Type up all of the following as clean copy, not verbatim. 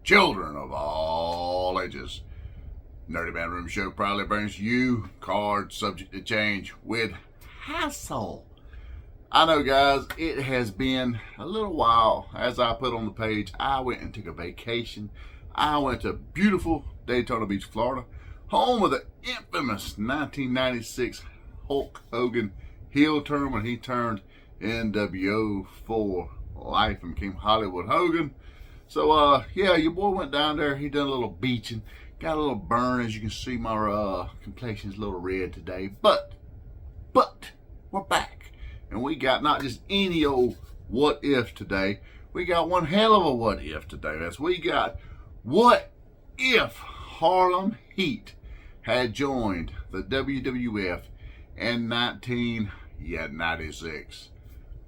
children of all ages. Nerdy Man Room Show proudly brings you cards subject to change with Hassel. I know, guys, it has been a little while. As I put on the page, I went and took a vacation. I went to beautiful Daytona Beach, Florida, home of the infamous 1996 Hulk Hogan heel turn when he turned NWO for life and became Hollywood Hogan. So, yeah, your boy went down there. He done a little beaching. Got a little burn. As you can see, my complexion's a little red today. But, we're back. And we got not just any old what if today. We got one hell of a what if today. As we got, what if Harlem Heat had joined the WWF in 1996?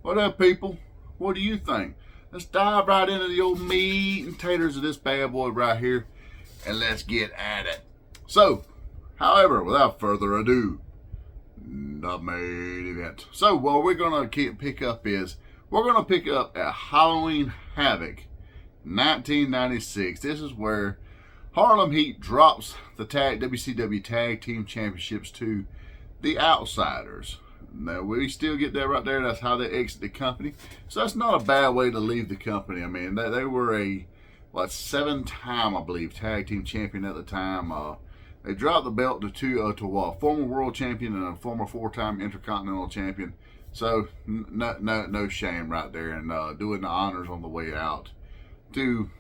What up, people? What do you think? Let's dive right into the old meat and taters of this bad boy right here, and let's get at it. So, however, without further ado, the main event. So, what we're going to pick up at Halloween Havoc 1996. This is where Harlem Heat drops the WCW Tag Team Championships to the Outsiders. Now, we still get that right there. That's how they exit the company. So that's not a bad way to leave the company. I mean, they were a, 7-time, I believe, tag team champion at the time. They dropped the belt to a former world champion and a former 4-time intercontinental champion. So no shame right there, and doing the honors on the way out to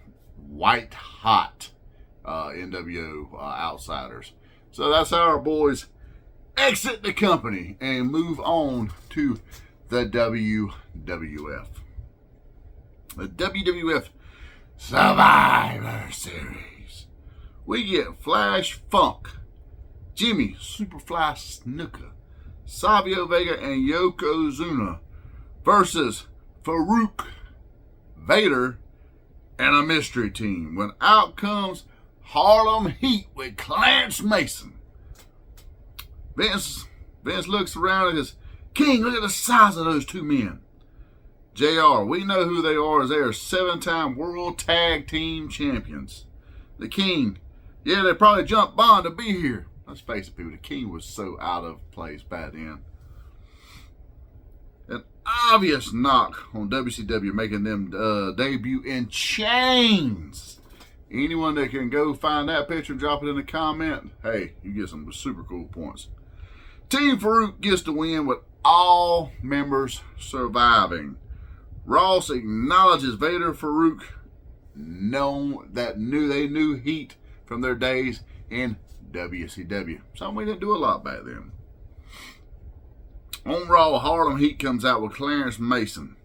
white hot NWO Outsiders. So that's how our boys exit the company and move on to the WWF. The WWF Survivor Series. We get Flash Funk, Jimmy Superfly Snuka, Savio Vega, and Yokozuna versus Farouk, Vader, and a mystery team. When out comes Harlem Heat with Clarence Mason. Vince looks around and goes, "King, look at the size of those two men." JR, we know who they are, as they are 7-time World Tag Team Champions. The King, yeah, they probably jumped Bond to be here. Let's face it, people, the King was so out of place back then. An obvious knock on WCW, making them debut in chains. Anyone that can go find that picture and drop it in the comment, hey, you get some super cool points. Team Farouk gets the win with all members surviving. Ross acknowledges Vader. Farouk they knew Heat from their days in WCW. Something we didn't do a lot back then. On Raw, Harlem Heat comes out with Clarence Mason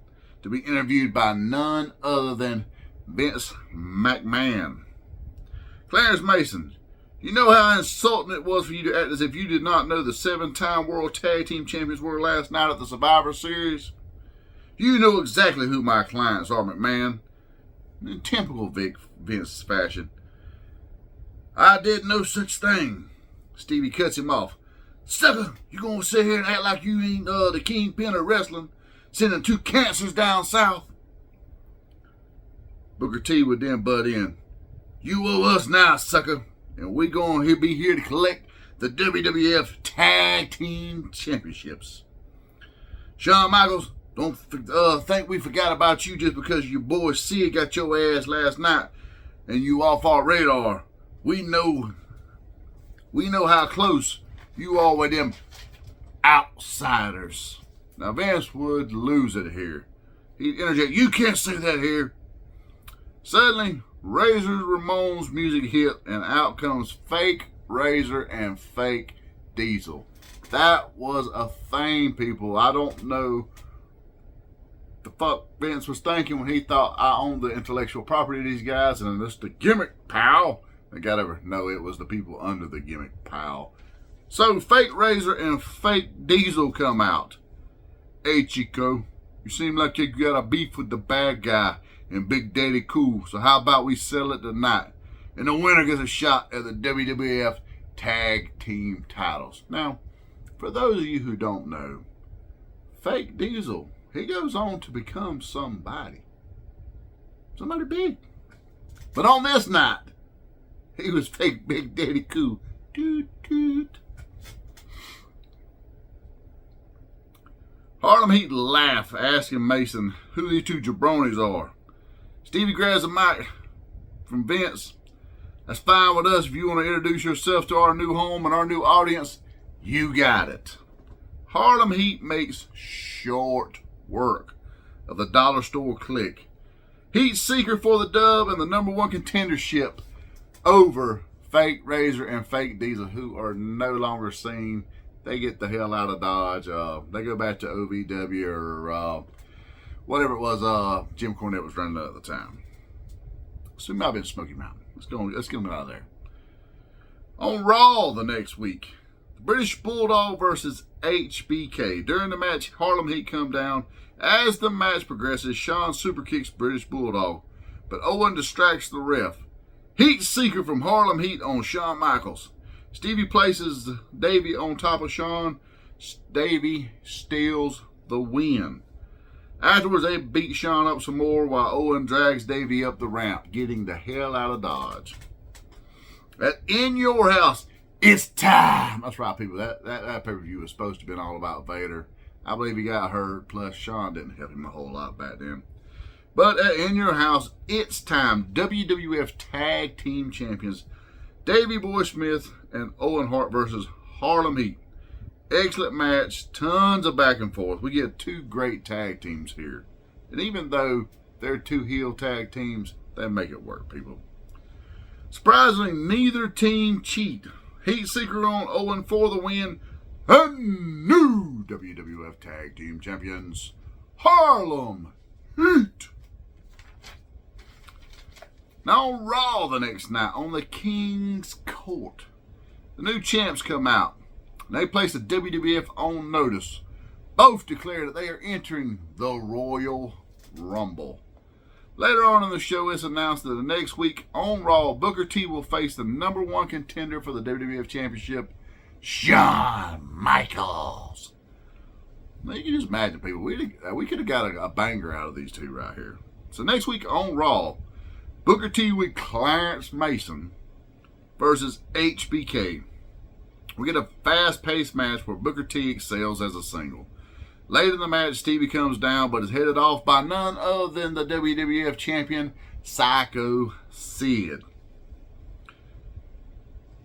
to be interviewed by none other than Vince McMahon. Clarence Mason, you know how insulting it was for you to act as if you did not know the 7-time World Tag Team Champions were last night at the Survivor Series? You know exactly who my clients are, McMahon. In typical Vince fashion. I did no such thing. Stevie cuts him off. Sucker, you gonna sit here and act like you ain't the kingpin of wrestling, sending 2 cancers down south? Booker T would then butt in. You owe us now, sucker. And we gonna be here to collect the WWF Tag Team Championships. Shawn Michaels, don't think we forgot about you just because your boy Sid got your ass last night and you off our radar. We know how close you are with them Outsiders. Now Vince would lose it here. He'd interject, you can't say that here. Suddenly, Razor Ramon's music hit, and out comes fake Razor and fake Diesel. That was a thing, people. I don't know the fuck Vince was thinking when he thought I owned the intellectual property of these guys, and this the gimmick, pal. No, it was the people under the gimmick, pal. So fake Razor and fake Diesel come out. Hey, Chico, you seem like you got a beef with the bad guy and Big Daddy Cool, so how about we settle it tonight? And the winner gets a shot at the WWF Tag Team Titles. Now, for those of you who don't know, fake Diesel, he goes on to become somebody big. But on this night, he was fake Big Daddy Cool. Toot, toot. Harlem Heat laugh, asking Mason who these two jabronis are. Stevie grabs the mic from Vince. That's fine with us. If you want to introduce yourself to our new home and our new audience, you got it. Harlem Heat makes short work of the dollar store clique. Heat seeker for the dub and the #1 contendership over Fake Razor and Fake Diesel, who are no longer seen. They get the hell out of Dodge. They go back to OVW or whatever it was Jim Cornette was running at the time. So it might have been Smoky Mountain. Let's get them out of there. On Raw the next week, the British Bulldog versus HBK. During the match, Harlem Heat come down. As the match progresses, Sean super kicks British Bulldog, but Owen distracts the ref. Heat seeker from Harlem Heat on Shawn Michaels. Stevie places Davey on top of Shawn. Davey steals the win. Afterwards, they beat Shawn up some more while Owen drags Davey up the ramp, getting the hell out of Dodge. In Your House, it's time. That's right, people. That pay-per-view was supposed to have been all about Vader. I believe he got hurt, plus Shawn didn't help him a whole lot back then. But In Your House, it's time. WWF Tag Team Champions Davey Boy Smith and Owen Hart versus Harlem Heat. Excellent match, tons of back and forth. We get two great tag teams here. And even though they're two heel tag teams, they make it work, people. Surprisingly, neither team cheat. Heat seeker on Owen for the win. And new WWF Tag Team Champions, Harlem Heat. Now on Raw the next night, on the King's Court, the new champs come out. And they place the WWF on notice. Both declare that they are entering the Royal Rumble. Later on in the show, it's announced that the next week on Raw, Booker T will face the #1 contender for the WWF Championship, Shawn Michaels. Now you can just imagine, people, we could have got a banger out of these two right here. So next week on Raw, Booker T with Clarence Mason versus HBK. We get a fast-paced match where Booker T excels as a single. Late in the match, Stevie comes down but is headed off by none other than the WWF champion, Psycho Sid.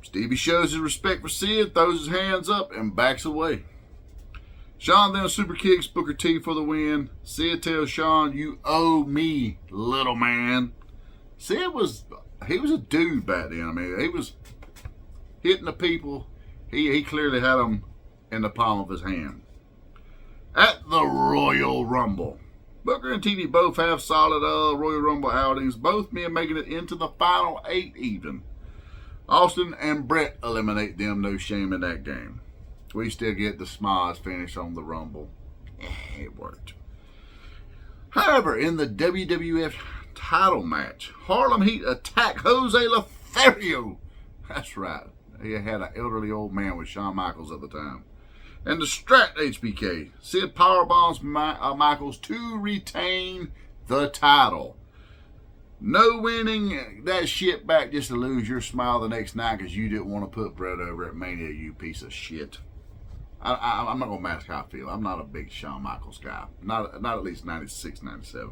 Stevie shows his respect for Sid, throws his hands up, and backs away. Shawn then super kicks Booker T for the win. Sid tells Shawn, "You owe me, little man." Sid was a dude back then. I mean, he was hitting the people. He clearly had them in the palm of his hand. At the Royal Rumble, Booker and TV both have solid Royal Rumble outings, both men making it into the final 8 even. Austin and Brett eliminate them, no shame in that game. We still get the Smosh finish on the Rumble. It worked. However, in the WWF title match, Harlem Heat attack Jose Lothario. That's right. He had an elderly old man with Shawn Michaels at the time. And distract HBK. Sid powerbombs Michaels to retain the title. No winning that shit back just to lose your smile the next night because you didn't want to put Brett over at Mania, you piece of shit. I'm not going to mask how I feel. I'm not a big Shawn Michaels guy. Not at least 96, 97.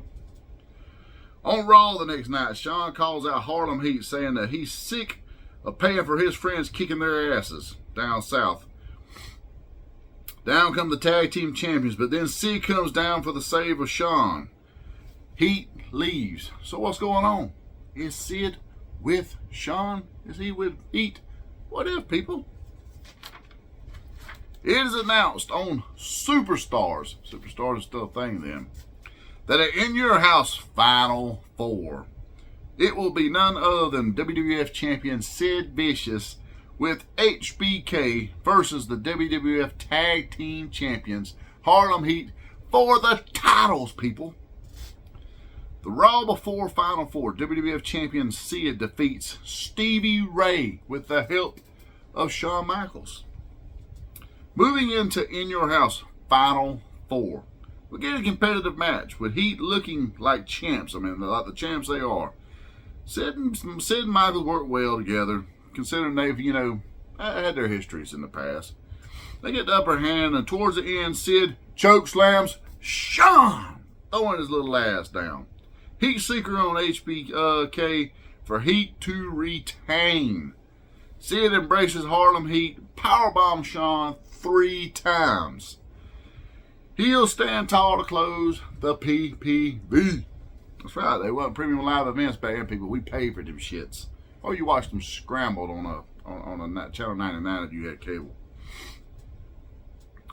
On Raw the next night, Shawn calls out Harlem Heat saying that he's sick of paying for his friends kicking their asses down south. Down come the tag team champions, but then Sid comes down for the save of Shawn. Heat leaves. So what's going on? Is Sid with Shawn? Is he with Heat? What if, people? It is announced on Superstars is still a thing then, that at In Your House Final 4, it will be none other than WWF champion Sid Vicious with HBK versus the WWF Tag Team Champions, Harlem Heat, for the titles, people. The Raw before Final 4, WWF champion Sid defeats Stevie Ray with the help of Shawn Michaels. Moving into In Your House Final 4, we get a competitive match with Heat looking like champs. I mean, like the champs they are. Sid and Michaels work well together, considering they've, had their histories in the past. They get the upper hand, and towards the end, Sid choke slams Sean, throwing his little ass down. Heat Seeker on HBK for Heat to retain. Sid embraces Harlem Heat, powerbomb Sean 3 times. He'll stand tall to close the PPV. That's right, they wasn't premium live events back then, people. We paid for them shits. Or you watched them scrambled on a Channel 99 if you had cable.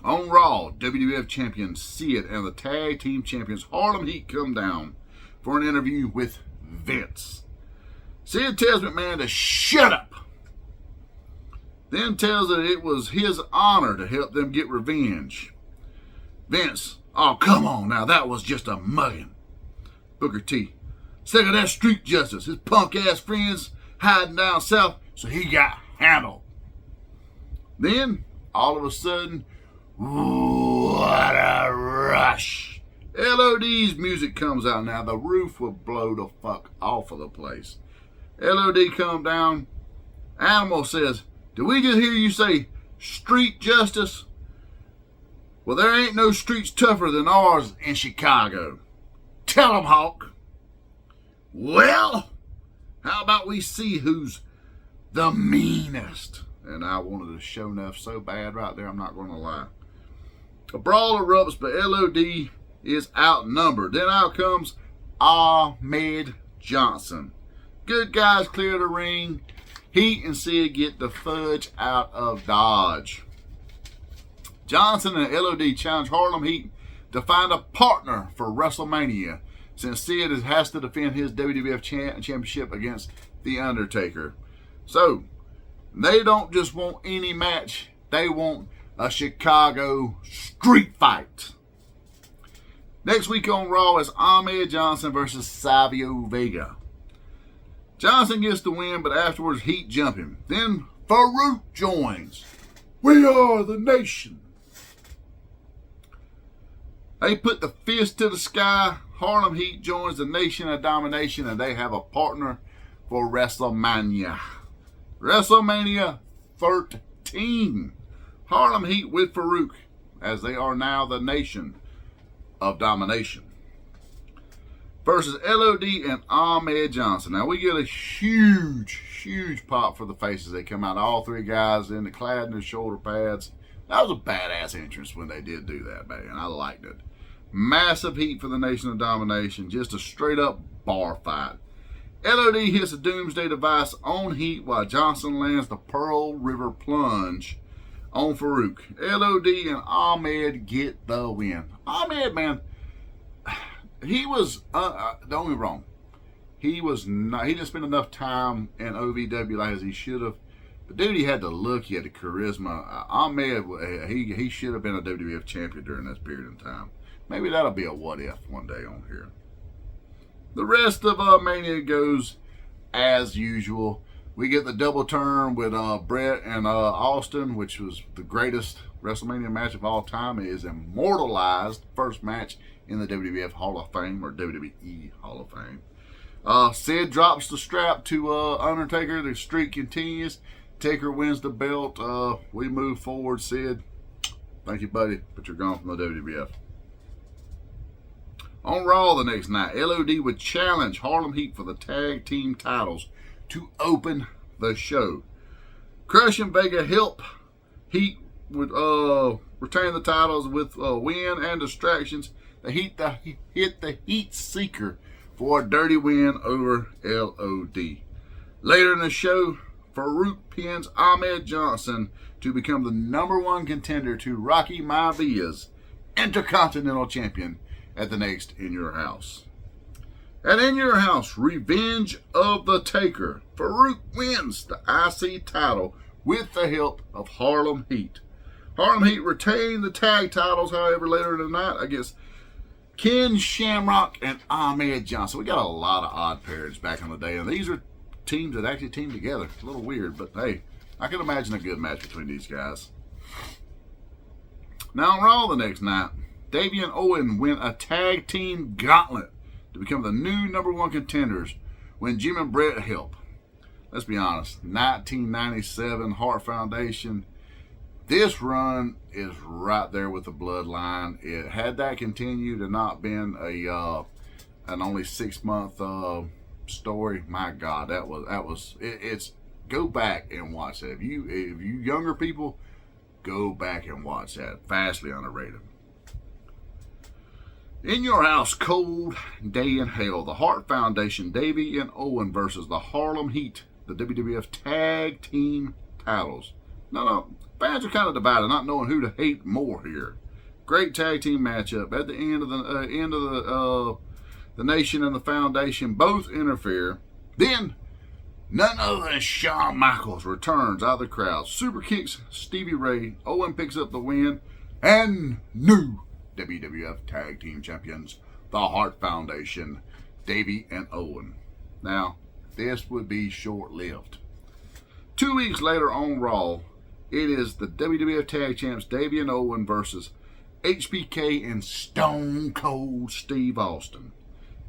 On Raw, WWF Champion Sid and the Tag Team Champions Harlem Heat come down for an interview with Vince. Sid tells McMahon to shut up. Then tells that it was his honor to help them get revenge. Vince, oh, come on now, that was just a mugging. Booker T, sick of that street justice. His punk-ass friends hiding down south, so he got handled. Then, all of a sudden, what a rush. LOD's music comes out now. The roof will blow the fuck off of the place. LOD come down. Animal says, did we just hear you say street justice? Well, there ain't no streets tougher than ours in Chicago. Tell 'em, Hawk. Well, how about we see who's the meanest? And I wanted to show enough so bad right there, I'm not going to lie. A brawl erupts, but LOD is outnumbered. Then out comes Ahmed Johnson. Good guys clear the ring. Heat and Sid get the fudge out of Dodge. Johnson and LOD challenge Harlem Heat to find a partner for WrestleMania, since Sid has to defend his WWF Championship against The Undertaker. So, they don't just want any match, they want a Chicago street fight. Next week on Raw is Ahmed Johnson versus Savio Vega. Johnson gets the win, but afterwards Heat jump him. Then Farouk joins. We are the nation. They put the fist to the sky. Harlem Heat joins the Nation of Domination, and they have a partner for WrestleMania. WrestleMania 13. Harlem Heat with Farouk, as they are now the Nation of Domination, versus LOD and Ahmed Johnson. Now we get a huge pop for the faces. They come out, all three guys in the clad in their shoulder pads. That was a badass entrance when they did do that, man. I liked it. Massive heat for the Nation of Domination. Just a straight up bar fight. LOD hits a Doomsday Device on Heat while Johnson lands the Pearl River Plunge on Farouk. LOD and Ahmed get the win. Ahmed, man, he was, don't get me wrong, he didn't spend enough time in OVW like as he should have. But dude, he had the look, he had the charisma. Ahmed, he should have been a WWF champion during this period of time. Maybe that'll be a what if one day on here. The rest of Mania goes as usual. We get the double turn with Brett and Austin, which was the greatest WrestleMania match of all time. It is immortalized. First match in the WWF Hall of Fame, or WWE Hall of Fame. Sid drops the strap to Undertaker. The streak continues. Taker wins the belt. We move forward. Sid, thank you, buddy, but you're gone from the WWF. On Raw the next night, LOD would challenge Harlem Heat for the tag team titles to open the show. Crush and Vega help Heat would retain the titles with win and distractions. The Heat hit the Heat Seeker for a dirty win over LOD. Later in the show, Farouk pins Ahmed Johnson to become the #1 contender to Rocky Maivia's Intercontinental Champion at the next In Your House. At In Your House, Revenge of the Taker, Farouk wins the IC title with the help of Harlem Heat. Harlem Heat retain the tag titles, however, later in the night against Ken Shamrock and Ahmed Johnson. We got a lot of odd pairings back in the day, and these are teams that actually team together. It's a little weird, but hey, I can imagine a good match between these guys. Now on Raw the next night, Davey and Owen win a tag team gauntlet to become the new #1 contenders, when Jim and Brett help. Let's be honest, 1997 Hart Foundation, this run is right there with the bloodline. Had that continued and not been an only 6-month story, my God, it's go back and watch that. If you younger people, go back and watch that. Vastly underrated. In your house, cold day in hell, the Hart Foundation, Davey and Owen versus the Harlem Heat, the WWF Tag Team Titles. No, fans are kind of divided, not knowing who to hate more here. Great tag team matchup. At the end of the Nation and the Foundation both interfere. Then, none other than Shawn Michaels returns out of the crowd. Super kicks Stevie Ray. Owen picks up the win. And new WWF Tag Team Champions, the Hart Foundation, Davey and Owen. Now, this would be short-lived. 2 weeks later on Raw, it is the WWF Tag Champs, Davey and Owen versus HBK and Stone Cold Steve Austin.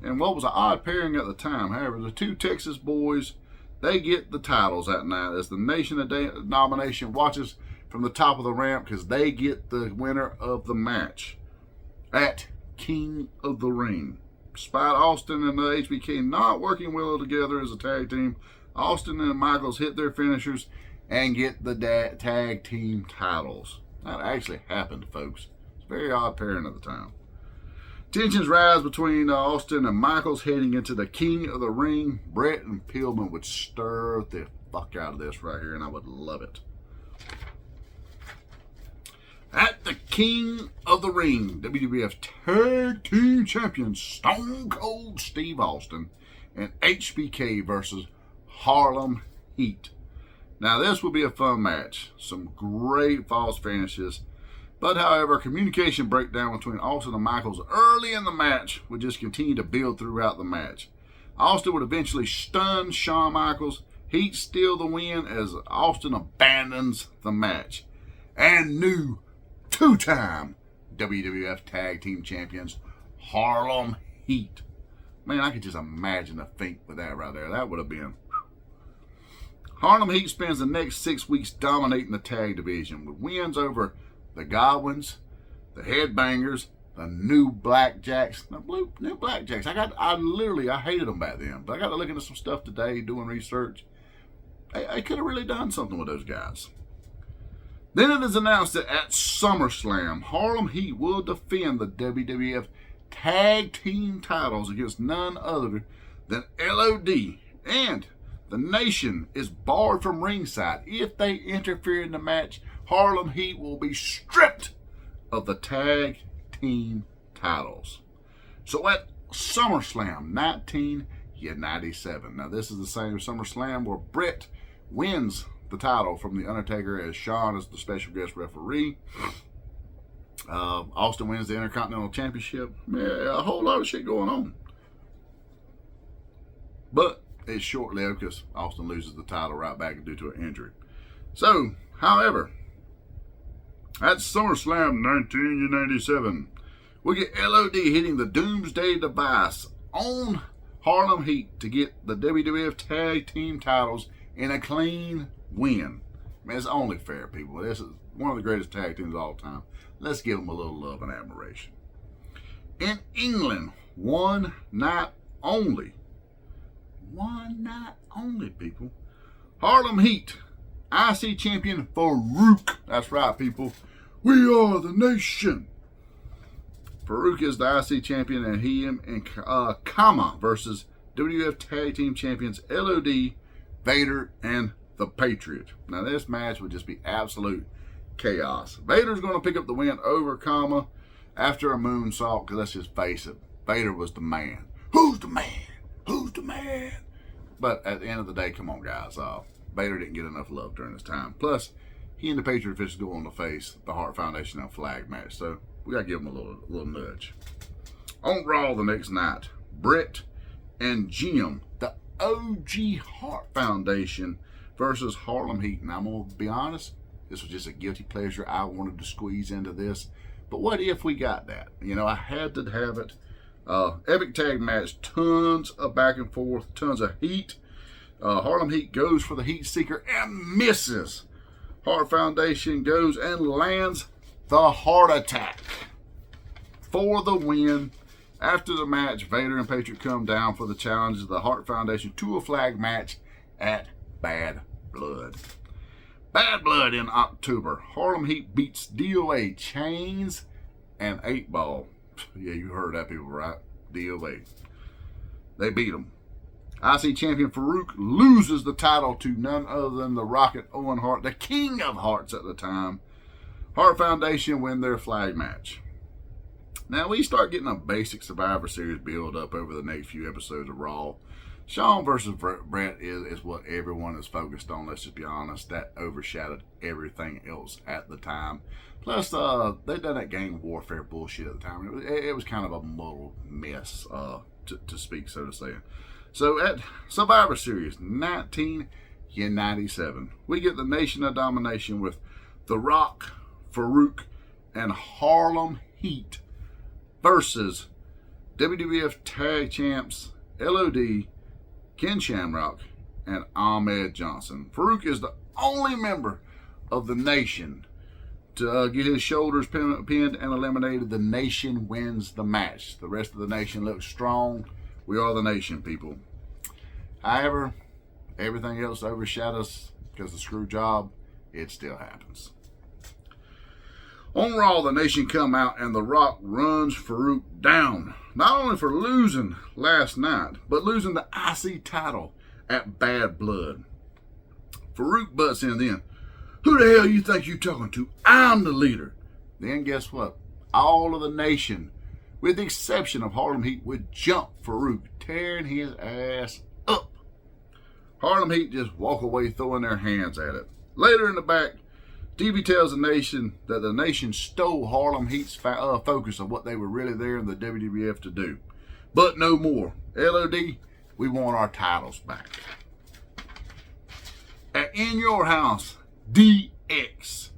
And what was an odd pairing at the time, however, the two Texas boys, they get the titles that night as the Nation of Domination watches from the top of the ramp because they get the winner of the match at King of the Ring. Despite Austin and the HBK not working well together as a tag team, Austin and Michaels hit their finishers and get the tag team titles. That actually happened, folks. It's a very odd pairing at the time. Tensions rise between Austin and Michaels heading into the King of the Ring. Brett and Pillman would stir the fuck out of this right here, and I would love it. At the King of the Ring, WWF Tag Team Champions Stone Cold Steve Austin and HBK versus Harlem Heat. Now this will be a fun match. Some great false finishes. But however, communication breakdown between Austin and Michaels early in the match would just continue to build throughout the match. Austin would eventually stun Shawn Michaels. Heat steal the win as Austin abandons the match. And new two-time WWF Tag Team Champions, Harlem Heat. Man, I could just imagine the feat with that right there. That would have been. Harlem Heat spends the next 6 weeks dominating the tag division with wins over the Godwins, the Headbangers, the New Blackjacks. New Blackjacks. I hated them back then, but I got to look into some stuff today, doing research. I could have really done something with those guys. Then it is announced that at SummerSlam, Harlem Heat will defend the WWF Tag Team Titles against none other than LOD, and the Nation is barred from ringside. If they interfere in the match, Harlem Heat will be stripped of the Tag Team Titles. So at SummerSlam 1997, now this is the same SummerSlam where Brett wins the title from The Undertaker as Shawn is the special guest referee. Austin wins the Intercontinental Championship. Yeah, a whole lot of shit going on. But it's short-lived because Austin loses the title right back due to an injury. So, however, at SummerSlam 1997, we get LOD hitting the Doomsday Device on Harlem Heat to get the WWF Tag Team Titles in a clean win. I mean, it's only fair, people. This is one of the greatest tag teams of all time. Let's give them a little love and admiration. In England, one night only, people, Harlem Heat, IC champion Farouk. That's right, people. We are the Nation. Farouk is the IC champion, and him and Kama versus WWF Tag Team Champions LOD, Vader, and the Patriot. Now this match would just be absolute chaos. Vader's going to pick up the win over Kama after a moonsault, because let's just face it, Vader was the man. Who's the man? Who's the man? But at the end of the day, come on, guys. Vader didn't get enough love during this time. Plus, he and the Patriot officials go on to face the Hart Foundation in a flag match. So we got to give him a little nudge. On Raw the next night, Brett and Jim, the OG Hart Foundation versus Harlem Heat. And I'm going to be honest, this was just a guilty pleasure. I wanted to squeeze into this. But what if we got that? You know, I had to have it. Epic tag match, tons of back and forth, tons of heat. Harlem Heat goes for the Heat Seeker and misses. Heart Foundation goes and lands the Heart Attack for the win. After the match, Vader and Patriot come down for the challenge of the Heart Foundation to a flag match at Bad Blood. Bad Blood in October. Harlem Heat beats DOA, Chains, and 8 Ball. Yeah, you heard that, people, right? DOA. They beat them. IC champion Farouk loses the title to none other than the Rocket Owen Hart, the King of Hearts at the time. Heart Foundation win their flag match. Now we start getting a basic Survivor Series build up over the next few episodes of Raw. Shawn versus Brett is what everyone is focused on, let's just be honest. That overshadowed everything else at the time. Plus, they done that gang warfare bullshit at the time. It was kind of a muddled mess, to speak, so to say. So at Survivor Series 1997, we get the Nation of Domination with The Rock, Farouk, and Harlem Heat versus WWF Tag Champs LOD, Ken Shamrock, and Ahmed Johnson. Farouk is the only member of the Nation to get his shoulders pinned and eliminated. The Nation wins the match. The rest of the Nation looks strong. We are the Nation, people. However, everything else overshadows because the screw job, it still happens. On Raw, the Nation come out and The Rock runs Farouk down. Not only for losing last night, but losing the IC title at Bad Blood. Farouk butts in then. Who the hell you think you talking to? I'm the leader. Then guess what? All of the Nation, with the exception of Harlem Heat, would jump Farouk, tearing his ass up. Harlem Heat just walk away throwing their hands at it. Later in the back, Stevie tells the Nation that the Nation stole Harlem Heat's focus of what they were really there in the WWF to do. But no more. LOD, we want our titles back. At In Your House, DX.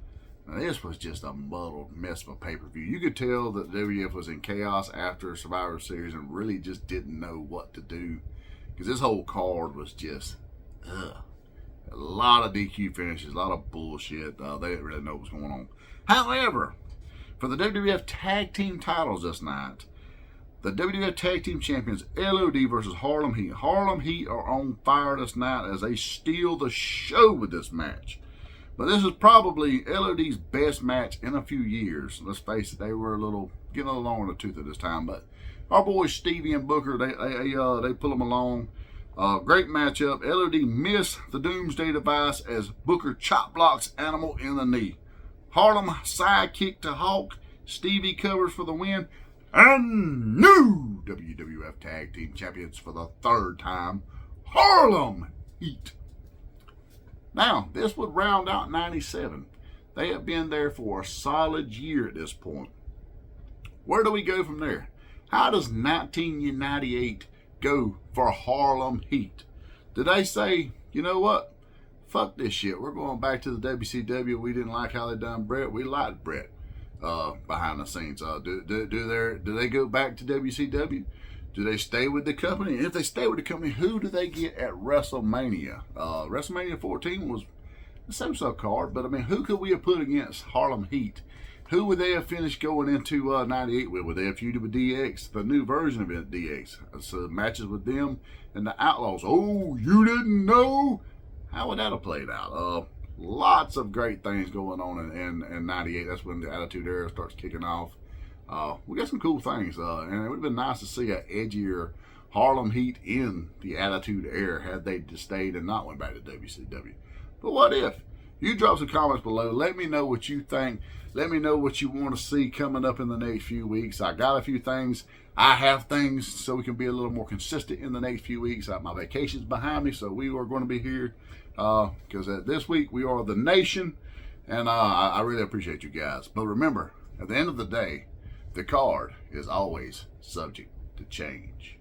Now, this was just a muddled mess of a pay-per-view. You could tell that WWF was in chaos after Survivor Series and really just didn't know what to do. Because this whole card was just, a lot of DQ finishes, a lot of bullshit. They didn't really know what was going on. However, for the WWF Tag Team Titles this night, the WWF Tag Team Champions LOD versus Harlem Heat. Harlem Heat are on fire this night as they steal the show with this match. But this is probably LOD's best match in a few years. Let's face it, they were getting a little long in the tooth at this time. But our boys Stevie and Booker, they pull them along. Great matchup. LOD missed the Doomsday Device as Booker chop blocks Animal in the knee. Harlem sidekick to Hawk. Stevie covers for the win. And new WWF Tag Team Champions for the third time, Harlem Heat. Now, this would round out 97. They have been there for a solid year at this point. Where do we go from there? How does 1998 go for Harlem Heat? Did they say, you know what? Fuck this shit. We're going back to the WCW. We didn't like how they done Brett. We liked Brett behind the scenes. Do they go back to WCW? Do they stay with the company? And if they stay with the company, who do they get at WrestleMania? WrestleMania 14 was the same card, but I mean, who could we have put against Harlem Heat? Who would they have finished going into 98 with? Would they have feuded with DX, the new version of DX? So matches with them and the Outlaws. Oh, you didn't know? How would that have played out? Lots of great things going on in 98. That's when the Attitude Era starts kicking off. We got some cool things, and it would have been nice to see an edgier Harlem Heat in the Attitude Era had they just stayed and not went back to WCW. But what if? You drop some comments below. Let me know what you think. Let me know what you want to see coming up in the next few weeks. I got a few things. I have things so we can be a little more consistent in the next few weeks. My vacation's behind me, so we are going to be here because this week we are the Nation, and I really appreciate you guys. But remember, at the end of the day, the card is always subject to change.